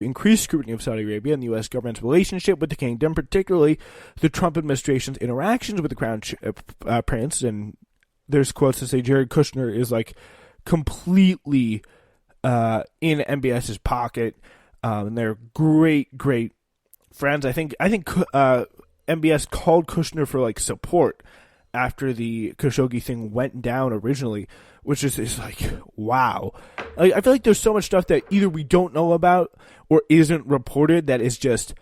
increased scrutiny of Saudi Arabia and the U.S. government's relationship with the kingdom, particularly the Trump administration's interactions with the Crown Prince. And there's quotes that say Jared Kushner is like completely in MBS's pocket, and they're great friends. I think MBS called Kushner for like support after the Khashoggi thing went down originally, which is like, wow. Like, I feel like there's so much stuff that either we don't know about or isn't reported that is just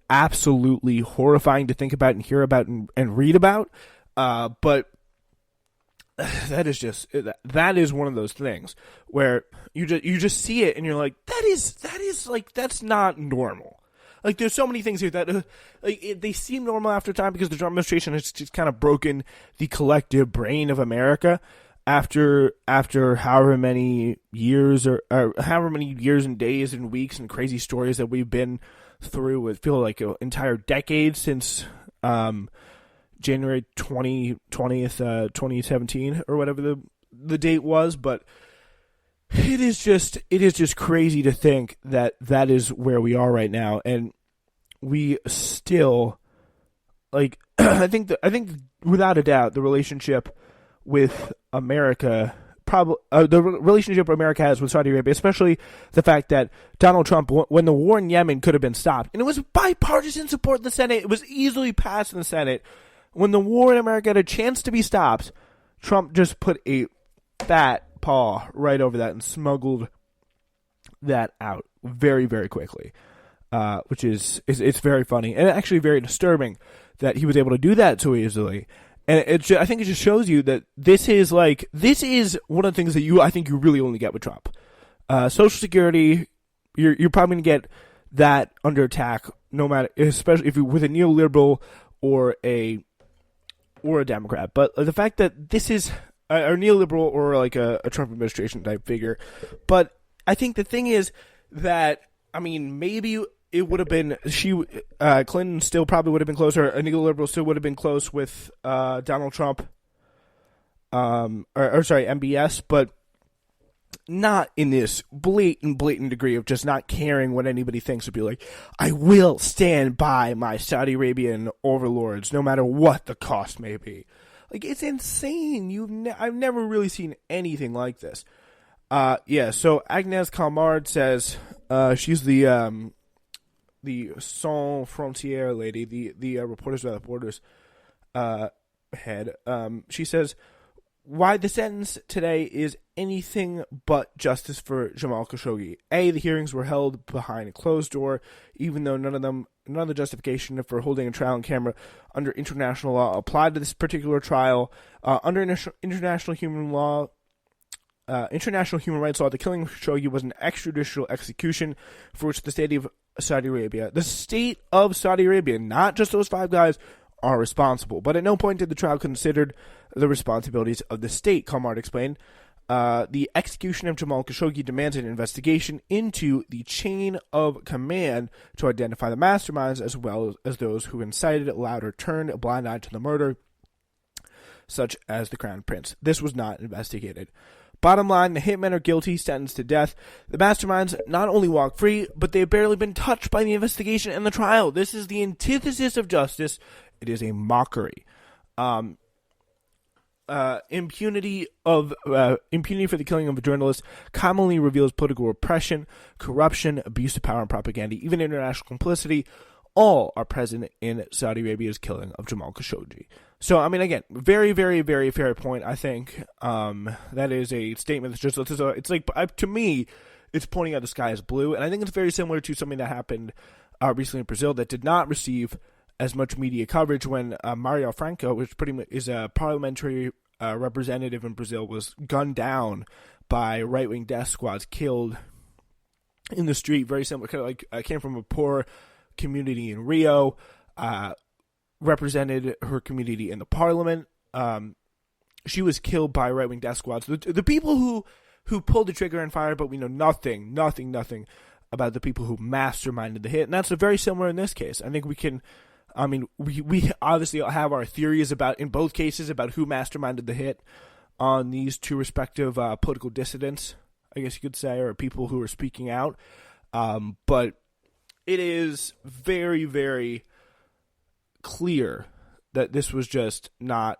absolutely horrifying to think about and hear about and read about. But that is one of those things where you just see it and you're like, that is like, that's not normal. Like, there's so many things here that they seem normal after time because the Trump administration has just kind of broken the collective brain of America after however many years or however many years and days and weeks and crazy stories that we've been through. It feels like an entire decade since January 20th, 2017 or whatever the date was, but it is just crazy to think that is where we are right now, and we still, like, I think without a doubt the relationship with America, the relationship America has with Saudi Arabia, especially the fact that Donald Trump, when the war in Yemen could have been stopped, and it was bipartisan support in the Senate, it was easily passed in the Senate. When the war in America had a chance to be stopped, Trump just put a fat paw right over that and smuggled that out very, very quickly, which is it's very funny and actually very disturbing that he was able to do that so easily. And I think it just shows you that this is one of the things that I think you really only get with Trump. Social Security, you're probably gonna get that under attack, no matter, especially if you're with a neoliberal or a Democrat. But the fact that this is a neoliberal or like a Trump administration type figure. But I think the thing is that, I mean, maybe it would have been, Clinton still probably would have been closer. A neoliberal still would have been close with Donald Trump, MBS, but not in this blatant degree of just not caring what anybody thinks. Would be like, I will stand by my Saudi Arabian overlords no matter what the cost may be. Like, it's insane. I've never really seen anything like this. So Agnès Calmard says she's the Sans Frontières lady, the Reporters Without Borders head. She says, why the sentence today is anything but justice for Jamal Khashoggi. The hearings were held behind a closed door, even though none of the justification for holding a trial on camera under international law applied to this particular trial. Under international human rights law, the killing of Khashoggi was an extrajudicial execution for which the state of Saudi Arabia, not just those five guys, are responsible. But at no point did the trial consider the responsibilities of the state, Calmard explained. The execution of Jamal Khashoggi demands an investigation into the chain of command to identify the masterminds as well as those who incited, allowed, or turned a blind eye to the murder, such as the Crown Prince. This was not investigated. Bottom line, the hitmen are guilty, sentenced to death. The masterminds not only walk free, but they've barely been touched by the investigation and the trial. This is the antithesis of justice. It is a mockery. Impunity for the killing of a journalist commonly reveals political repression, corruption, abuse of power, and propaganda. Even international complicity, all are present in Saudi Arabia's killing of Jamal Khashoggi. So, I mean, again, very, very, very fair point. I think that is a statement that's just, it's like, to me, it's pointing out the sky is blue, and I think it's very similar to something that happened recently in Brazil that did not receive as much media coverage when Mario Franco, which pretty much is a parliamentary representative in Brazil, was gunned down by right-wing death squads, killed in the street. Very similar, kind of like came from a poor community in Rio, represented her community in the parliament. She was killed by right-wing death squads. The people who pulled the trigger and fired, but we know nothing about the people who masterminded the hit. And that's very similar in this case. I think we can, we obviously have our theories in both cases about who masterminded the hit on these two respective political dissidents, I guess you could say, or people who are speaking out. But it is very, very clear that this was just not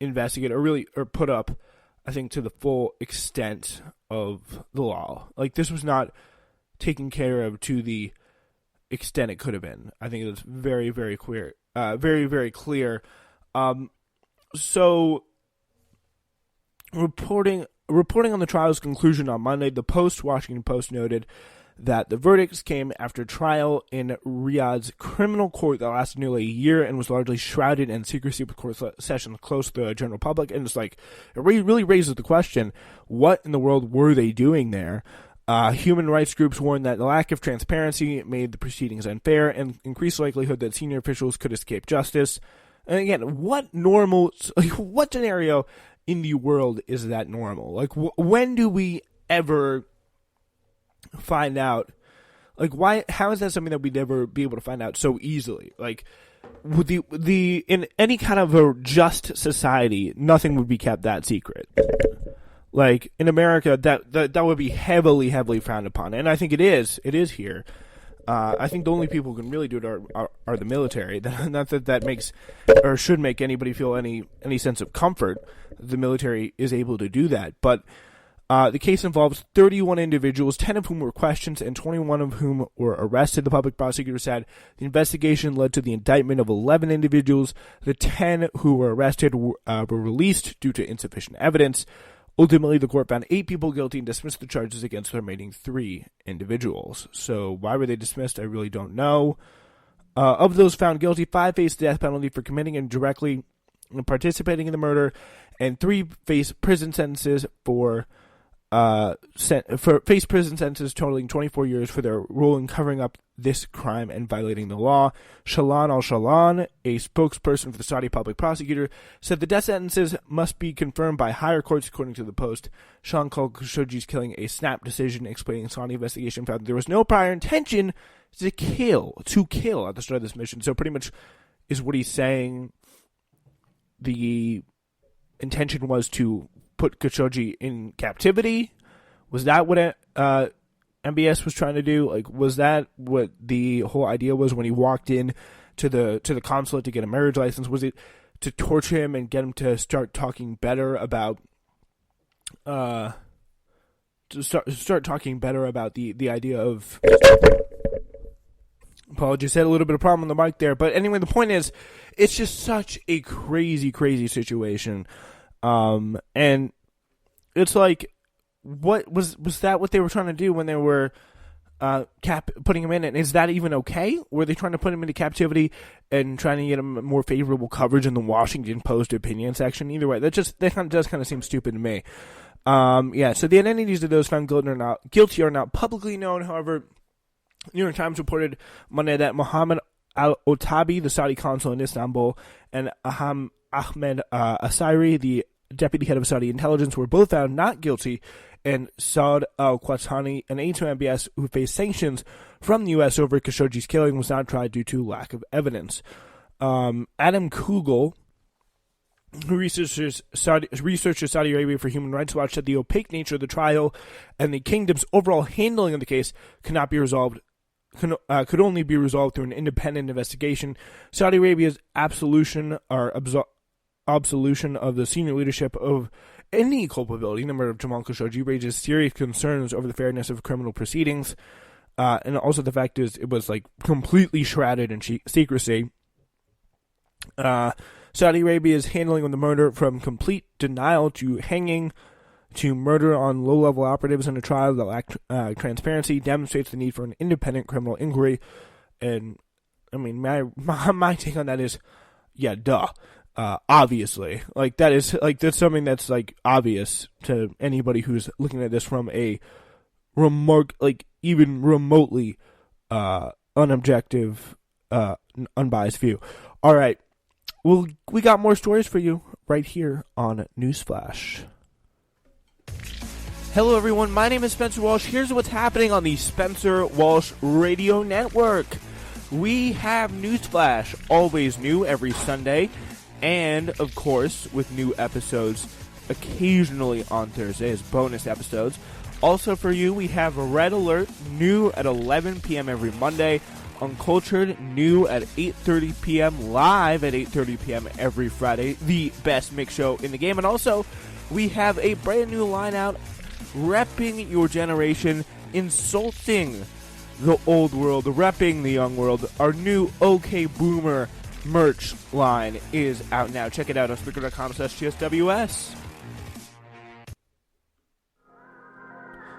investigated or put up, I think, to the full extent of the law. Like, this was not taken care of to the extent it could have been. I think it's very, very clear. Very, very clear. So, reporting on the trial's conclusion on Monday, the Washington Post noted that the verdicts came after trial in Riyadh's criminal court that lasted nearly a year and was largely shrouded in secrecy with court sessions close to the general public. And it's like, it really raises the question, what in the world were they doing there? Human rights groups warned that the lack of transparency made the proceedings unfair and increased the likelihood that senior officials could escape justice. And again, what scenario in the world is that normal? Like, when do we ever find out? Like, why? How is that something that we'd never be able to find out so easily? Like, with the in any kind of a just society, nothing would be kept that secret. Like, in America, that would be heavily frowned upon, and I think it is here. I think the only people who can really do it are the military. Not that makes or should make anybody feel any sense of comfort. The military is able to do that, but the case involves 31 individuals, 10 of whom were questioned and 21 of whom were arrested. The public prosecutor said the investigation led to the indictment of 11 individuals. The 10 who were arrested were released due to insufficient evidence. Ultimately, the court found 8 people guilty and dismissed the charges against the remaining 3 individuals. So why were they dismissed? I really don't know. Of those found guilty, 5 faced the death penalty for committing and directly participating in the murder, and 3 faced prison sentences prison sentences totaling 24 years for their role in covering up this crime and violating the law. Shalan al-Shalan, a spokesperson for the Saudi public prosecutor, said the death sentences must be confirmed by higher courts, according to the Post. Jamal Khashoggi's killing a snap decision, explaining Saudi investigation found that there was no prior intention to kill at the start of this mission. So pretty much is what he's saying. The intention was to put Khashoggi in captivity. Was that what MBS was trying to do? Like, was that what the whole idea was when he walked in to the consulate to get a marriage license? Was it to torture him and get him to start talking better about the idea of? Apologies, had a little bit of problem on the mic there, but anyway, the point is, it's just such a crazy situation, and it's like, what was that what they were trying to do when they were putting him in? And is that even okay? Were they trying to put him into captivity and trying to get him more favorable coverage in the Washington Post opinion section? Either way, that does kind of seem stupid to me. So the identities of those found guilty are not publicly known. However, New York Times reported Monday that Mohammed al-Otabi, the Saudi consul in Istanbul, and Ahmed Asiri, the deputy head of Saudi intelligence, were both found not guilty, and Saud al-Qahtani, an aide to MBS who faced sanctions from the U.S. over Khashoggi's killing, was not tried due to lack of evidence. Adam Kugel, who researches Saudi Arabia for Human Rights Watch, said the opaque nature of the trial and the kingdom's overall handling of the case could only be resolved through an independent investigation. Saudi Arabia's absolution of the senior leadership of any culpability in the murder of Jamal Khashoggi raises serious concerns over the fairness of criminal proceedings, and also the fact is it was like completely shrouded in secrecy. Saudi Arabia's handling of the murder, from complete denial to hanging to murder on low-level operatives in a trial that lacked transparency, demonstrates the need for an independent criminal inquiry. And I mean, my take on that is, yeah, duh. Obviously, like that's something that's like obvious to anybody who's looking at this from a even remotely unobjective, unbiased view. All right, well, we got more stories for you right here on Newsflash. Hello, everyone. My name is Spencer Walsh. Here's what's happening on the Spencer Walsh Radio Network. We have Newsflash, always new every Sunday. And, of course, with new episodes occasionally on Thursdays, bonus episodes. Also for you, we have Red Alert, new at 11 p.m. every Monday. Uncultured, new at 8:30 p.m. live at 8:30 p.m. every Friday. The best mix show in the game. And also, we have a brand new line out, repping your generation, insulting the old world, repping the young world. Our new OK Boomer merch line is out now. Check it out on Spreaker.com/TSWS.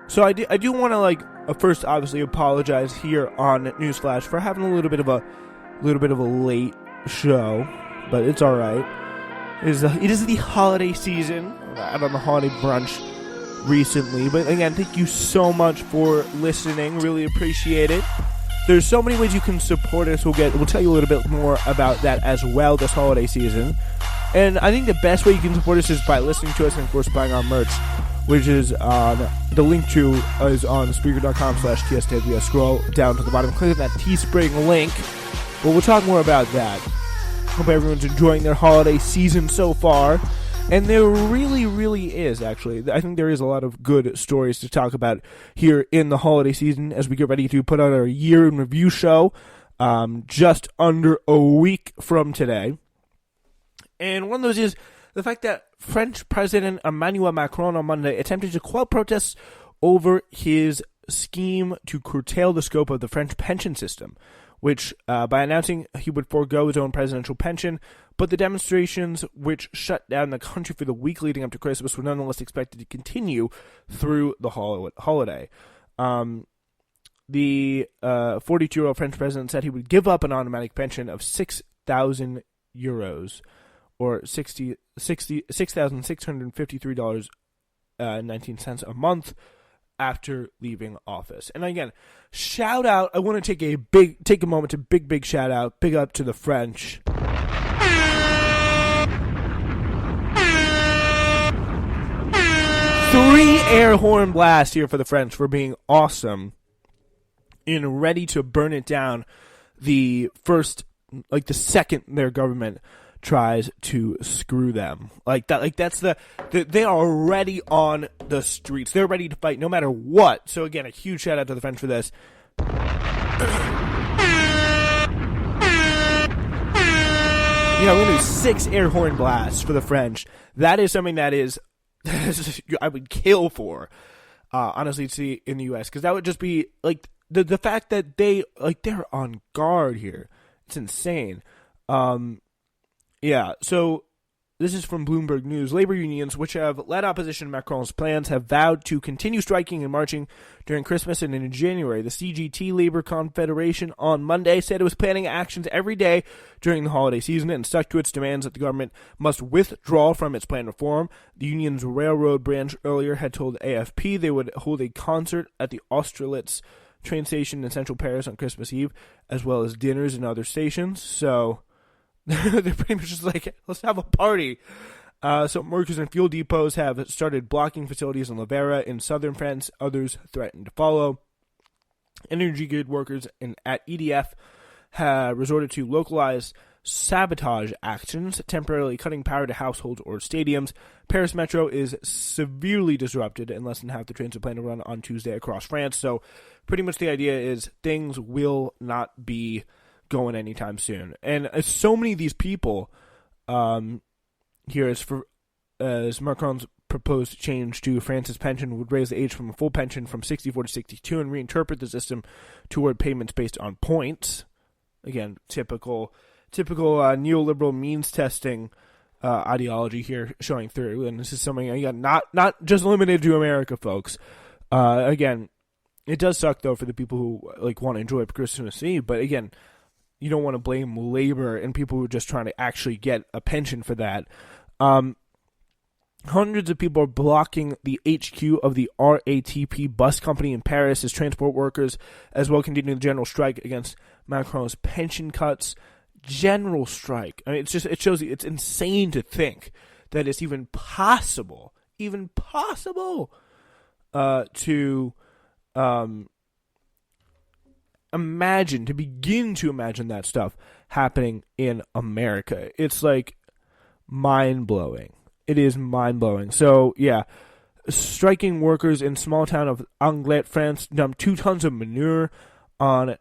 So I do want to first obviously apologize here on Newsflash for having a little bit of a late show, but it's all right. It is the holiday season. Out on the holiday brunch recently, but again, thank you so much for listening. Really appreciate it. There's so many ways you can support us. We'll tell you a little bit more about that as well this holiday season. And I think the best way you can support us is by listening to us and of course buying our merch, which is the link to is on Spreaker.com/TSWS. Scroll down to the bottom, click on that Teespring link. But we'll talk more about that. Hope everyone's enjoying their holiday season so far. And there really, really is, actually. I think there is a lot of good stories to talk about here in the holiday season as we get ready to put out our year in review show just under a week from today. And one of those is the fact that French President Emmanuel Macron on Monday attempted to quell protests over his scheme to curtail the scope of the French pension system, which, by announcing he would forego his own presidential pension, but the demonstrations which shut down the country for the week leading up to Christmas were nonetheless expected to continue through the holiday. The 42-year-old French president said he would give up an automatic pension of €6,000, or $6,653.19 a month, after leaving office. And again, shout out, I want to take a moment to big shout out, big up to the French. 3 air horn blasts here for the French for being awesome and ready to burn it down the second their government tries to screw them. They are already on the streets. They're ready to fight no matter what. So again, a huge shout out to the French for this. We're going to do 6 air horn blasts for the French. That is something that I would kill for, honestly, to see in the U.S. Because that would just be, the fact that they're on guard here. It's insane. Yeah, so this is from Bloomberg News. Labor unions, which have led opposition to Macron's plans, have vowed to continue striking and marching during Christmas and in January. The CGT Labor Confederation on Monday said it was planning actions every day during the holiday season and stuck to its demands that the government must withdraw from its planned reform. The union's railroad branch earlier had told AFP they would hold a concert at the Austerlitz train station in central Paris on Christmas Eve, as well as dinners in other stations. So they're pretty much just like, let's have a party. Some workers in fuel depots have started blocking facilities in Lavera in southern France. Others threatened to follow. Energy grid workers at EDF have resorted to localized sabotage actions, temporarily cutting power to households or stadiums. Paris Metro is severely disrupted, and less than half the trains are planned to run on Tuesday across France. So pretty much the idea is things will not be going anytime soon. And so many of these people here as Macron's proposed change to France's pension would raise the age from a full pension from 64 to 62 and reinterpret the system toward payments based on points. Again, typical neoliberal means testing ideology here showing through. And this is something, again, not just limited to America, folks. Again, it does suck though for the people who want to enjoy Christmas Eve, but again, you don't want to blame labor and people who are just trying to actually get a pension for that. Hundreds of people are blocking the HQ of the RATP bus company in Paris as transport workers as well continue the general strike against Macron's pension cuts. General strike. I mean, it shows you it's insane to think that it's even possible to begin to imagine that stuff happening in America. It's mind-blowing. It is mind-blowing. So, yeah, Striking workers in small town of Anglet, France, dumped 2 tons of manure on